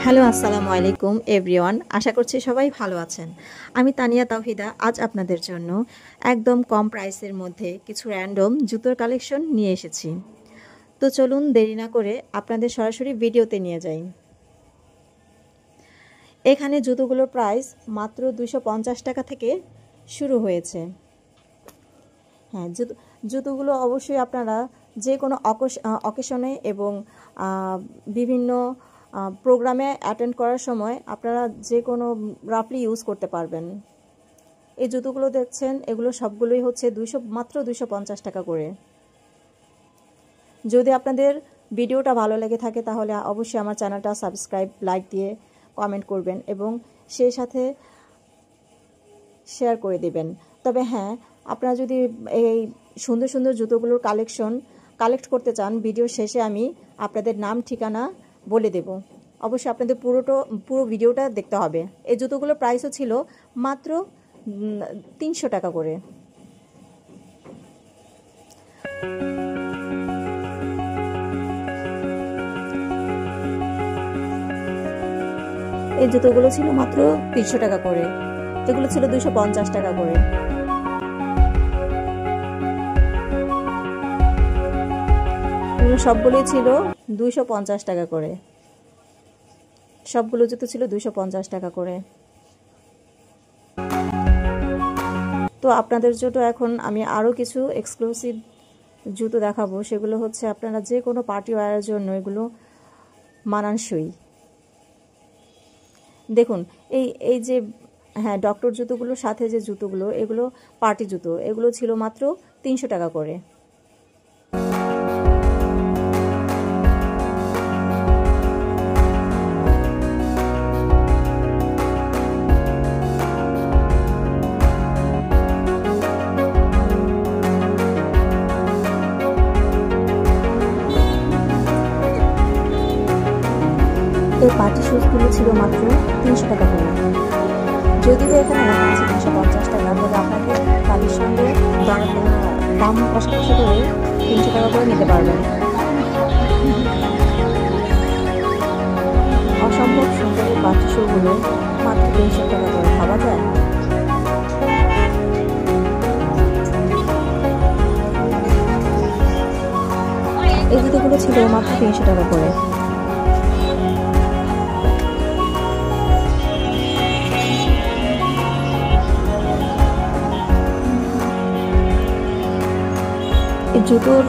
Hello, আসসালামু আলাইকুম everyone. আশা করছি সবাই ভালো আছেন। আমি তানিয়া তাওহিদা আজ আপনাদের জন্য একদম কম প্রাইসের মধ্যে কিছু র্যান্ডম জুতোর কালেকশন নিয়ে এসেছি। তো চলুন দেরি না করে আপনাদের সরাসরি ভিডিওতে নিয়ে যাই। এখানে জুতোগুলোর প্রাইস মাত্র 250 টাকা থেকে শুরু হয়েছে। হ্যাঁ, জুতোগুলো অবশ্যই আপনারা যে কোনো অকেশনে এবং বিভিন্ন প্রোগ্রামে অ্যাটেন্ড করার সময় আপনারা যে কোনো রাফলি ইউজ করতে পারবেন। এই জুতোগুলো দেখছেন, এগুলো সবগুলোই হচ্ছে মাত্র 250 টাকা করে। যদি আপনাদের ভিডিওটা ভালো লেগে থাকে তাহলে অবশ্যই আমার চ্যানেলটা সাবস্ক্রাইব, লাইক দিয়ে কমেন্ট করবেন এবং সেই সাথে শেয়ার করে দেবেন। তবে হ্যাঁ, আপনারা যদি এই সুন্দর সুন্দর জুতোগুলোর কালেক্ট করতে চান, ভিডিও শেষে আমি আপনাদের নাম ঠিকানা বলে দেব। অবশ্যই আপনাদের পুরো ভিডিওটা দেখতে হবে। এই জুতোগুলোর প্রাইসও ছিল মাত্র 300 টাকা করে। এই জুতোগুলো ছিল মাত্র 300 টাকা করে। এগুলো ছিল 250 টাকা করে। সবগুলোই ছিল 250 টাকা করে। সবগুলো জুতো ছিল 250 টাকা করে। তো আপনাদের জন্য এখন আমি আরও কিছু এক্সক্লুসিভ জুতো দেখাবো। সেগুলো হচ্ছে আপনারা যে কোনো পার্টি ওয়্যারের জন্য এগুলো মানানসই। দেখুন, এই যে হ্যাঁ, ডক্টর জুতোগুলোর সাথে যে জুতোগুলো, এগুলো পার্টি জুতো। এগুলো ছিল মাত্র 300 টাকা করে। এই পার্টি শুজগুলো ছিল মাত্র 300 টাকা করে। যদিও এখানে লেখা আছে 350 টাকা, তবে আপনাকে তাদের সঙ্গে দাম কষাকষি করে 300 টাকা করে নিতে পারবেন। অসম্ভব সুন্দর এই পার্টি শুগুলো মাত্র 300 টাকা করে। ভাবা যায়? এই জুতোগুলো ছিল মাত্র 300 টাকা করে। জুতোর